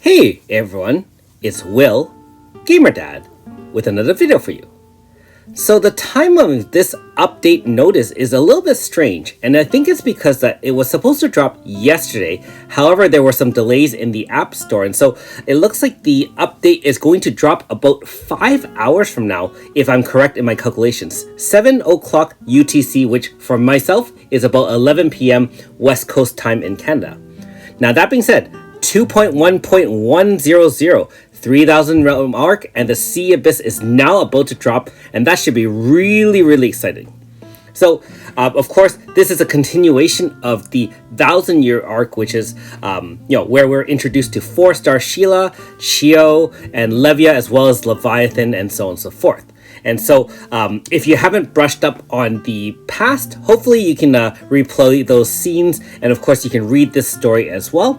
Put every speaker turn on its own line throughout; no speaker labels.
Hey everyone, it's Will, Gamer Dad, with another video for you. So the time of this update notice is a little bit strange, and I think it's because that it was supposed to drop yesterday. However, there were some delays in the App Store, and so it looks like the update is going to drop about 5 hours from now, if I'm correct in my calculations. 7 o'clock UTC, which for myself is about 11 p.m. West Coast time in Canada. Now that being said, 2.1.100 3,000 realm mark and the Sea Abyss is now about to drop, and that should be really exciting. So of course this is a continuation of the 1,000-year arc, which is where we're introduced to 4-star Sheila, Chio, and Levia, as well as Leviathan, and so on and so forth. And so if you haven't brushed up on the past, hopefully you can replay those scenes, and of course you can read this story as well.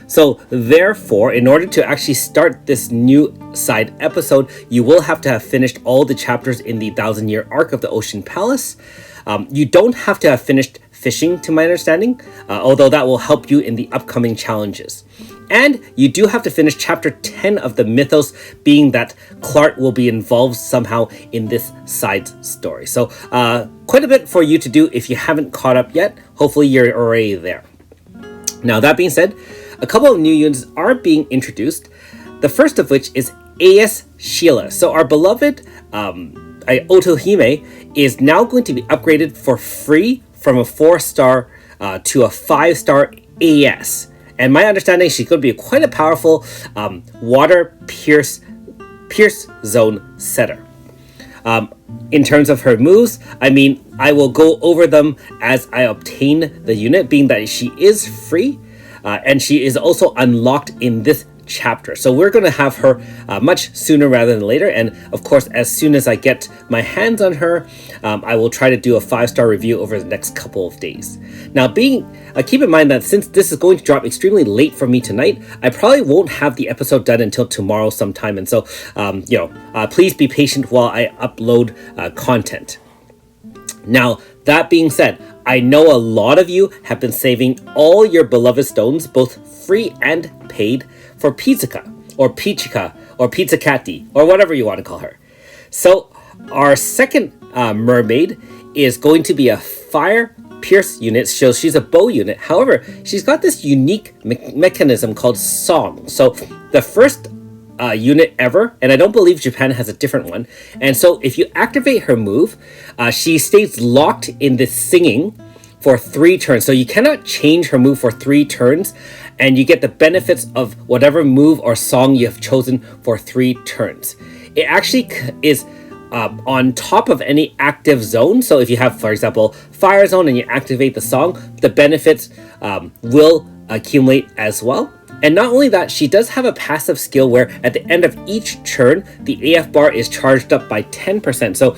So therefore, in order to actually start this new side episode, you will have to have finished all the chapters in the 1,000-year arc of the Ocean Palace. You don't have to have finished fishing, to my understanding, although that will help you in the upcoming challenges. And you do have to finish chapter 10 of the mythos, being that Clark will be involved somehow in this side story. So quite a bit for you to do if you haven't caught up yet. Hopefully you're already there. Now that being said, a couple of new units are being introduced, the first of which is AS Sheila. So our beloved Otohime is now going to be upgraded for free from a 4-star to a 5-star AS. And my understanding, she's going to be quite a powerful water pierce zone setter. In terms of her moves, I will go over them as I obtain the unit, being that she is free. And she is also unlocked in this chapter. So we're going to have her much sooner rather than later. And of course, as soon as I get my hands on her, I will try to do a 5-star review over the next couple of days. Now, keep in mind that since this is going to drop extremely late for me tonight, I probably won't have the episode done until tomorrow sometime. And so, please be patient while I upload content. Now, that being said, I know a lot of you have been saving all your beloved stones, both free and paid, for Pizzica, or Pizzicati, or whatever you want to call her. So our second mermaid is going to be a fire pierce unit. So she's a bow unit. However, she's got this unique mechanism called song. So the first unit ever, and I don't believe Japan has a different one. And so if you activate her move, she stays locked in this singing for 3 turns. So you cannot change her move for 3 turns, and you get the benefits of whatever move or song you have chosen for 3 turns. It actually is on top of any active zone. So if you have, for example, fire zone and you activate the song, the benefits will accumulate as well. And not only that, she does have a passive skill where at the end of each turn, the AF bar is charged up by 10%. So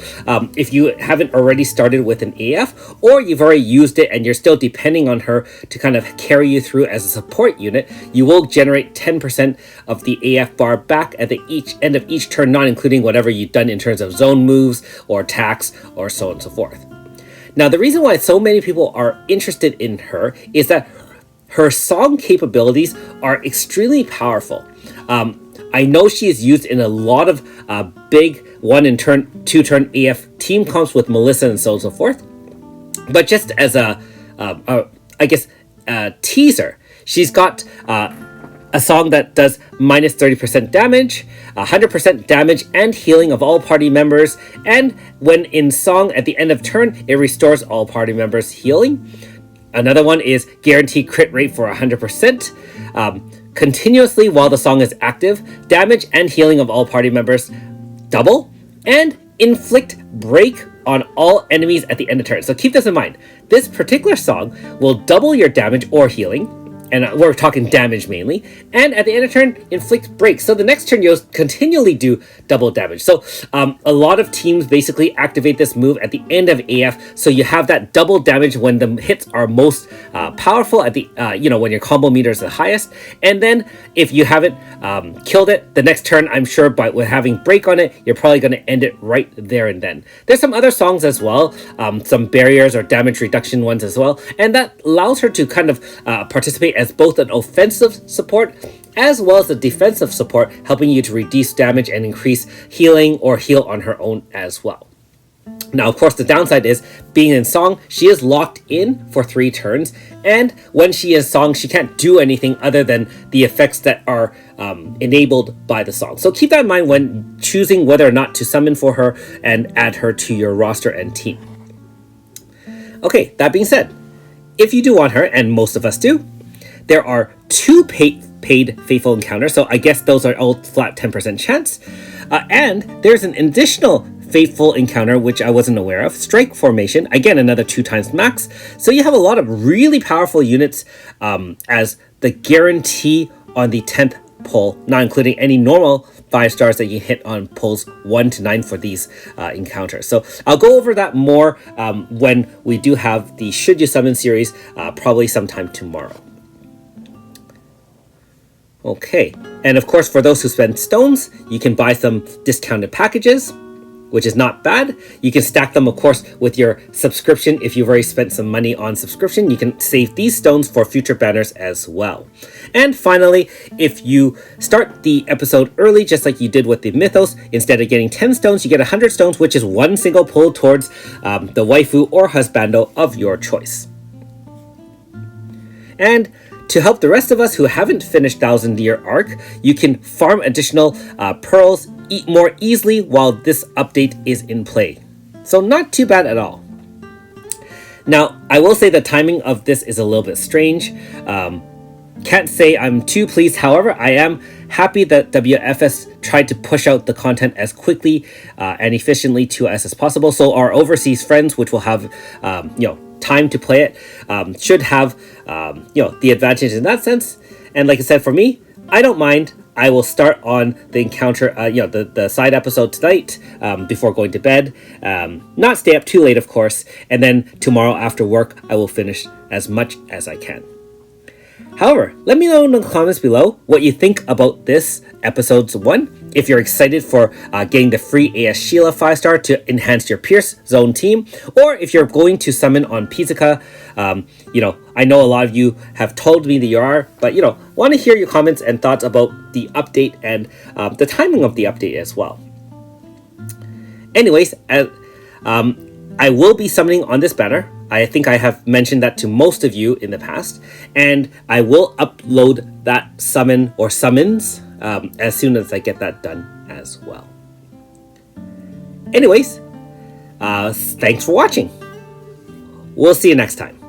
if you haven't already started with an AF, or you've already used it and you're still depending on her to kind of carry you through as a support unit, you will generate 10% of the AF bar back at the end of each turn, not including whatever you've done in terms of zone moves or attacks or so on and so forth. Now, the reason why so many people are interested in her is that her song capabilities are extremely powerful. I know she is used in a lot of big 1 and 2 turn AF team comps with Melissa and so on and so forth. But just as a teaser, she's got a song that does minus 30% damage, 100% damage and healing of all party members, and when in song at the end of turn, it restores all party members healing. Another one is guaranteed crit rate for 100%, continuously while the song is active, damage and healing of all party members double, and inflict break on all enemies at the end of turn. So keep this in mind. This particular song will double your damage or healing, and we're talking damage mainly, and at the end of turn, inflict breaks. So the next turn, you'll continually do double damage. So a lot of teams basically activate this move at the end of AF, so you have that double damage when the hits are most powerful at the, when your combo meter is the highest. And then if you haven't killed it, the next turn, I'm sure with having break on it, you're probably going to end it right there and then. There's some other songs as well, some barriers or damage reduction ones as well, and that allows her to kind of participate as both an offensive support as well as the defensive support, helping you to reduce damage and increase healing or heal on her own as well. Now, of course, the downside is being in Song, she is locked in for 3 turns, and when she is Song, she can't do anything other than the effects that are enabled by the Song. So keep that in mind when choosing whether or not to summon for her and add her to your roster and team. Okay, that being said, if you do want her, and most of us do, there are 2 paid Faithful encounters, so I guess those are all flat 10% chance. And there's an additional Faithful encounter, which I wasn't aware of, Strike Formation, again another 2 times max. So you have a lot of really powerful units as the guarantee on the 10th pull, not including any normal 5 stars that you hit on pulls 1 to 9 for these encounters. So I'll go over that more when we do have the Should You Summon series, probably sometime tomorrow. Okay, and of course for those who spend stones, you can buy some discounted packages, which is not bad. You can stack them, of course, with your subscription. If you've already spent some money on subscription, you can save these stones for future banners as well. And finally, if you start the episode early, just like you did with the Mythos, instead of getting 10 stones, you get 100 stones, which is 1 single pull towards the waifu or husbando of your choice. And to help the rest of us who haven't finished 1000-year arc, you can farm additional pearls more easily while this update is in play. So not too bad at all. Now, I will say the timing of this is a little bit strange. Can't say I'm too pleased. However, I am happy that WFS tried to push out the content as quickly and efficiently to us as possible. So our overseas friends, which will have time to play it, should have the advantage in that sense. And like I said, for me, I don't mind. I will start on the encounter, the side episode tonight before going to bed. Not stay up too late, of course. And then tomorrow after work, I will finish as much as I can. However, let me know in the comments below what you think about this episode 1. If you're excited for getting the free AS Sheila 5-star to enhance your Pierce Zone team, or if you're going to summon on Pizzica. I know a lot of you have told me that you are, but want to hear your comments and thoughts about the update and the timing of the update as well. Anyways, I will be summoning on this banner. I think I have mentioned that to most of you in the past, and I will upload that summon or summons as soon as I get that done as well. Anyways, thanks for watching. We'll see you next time.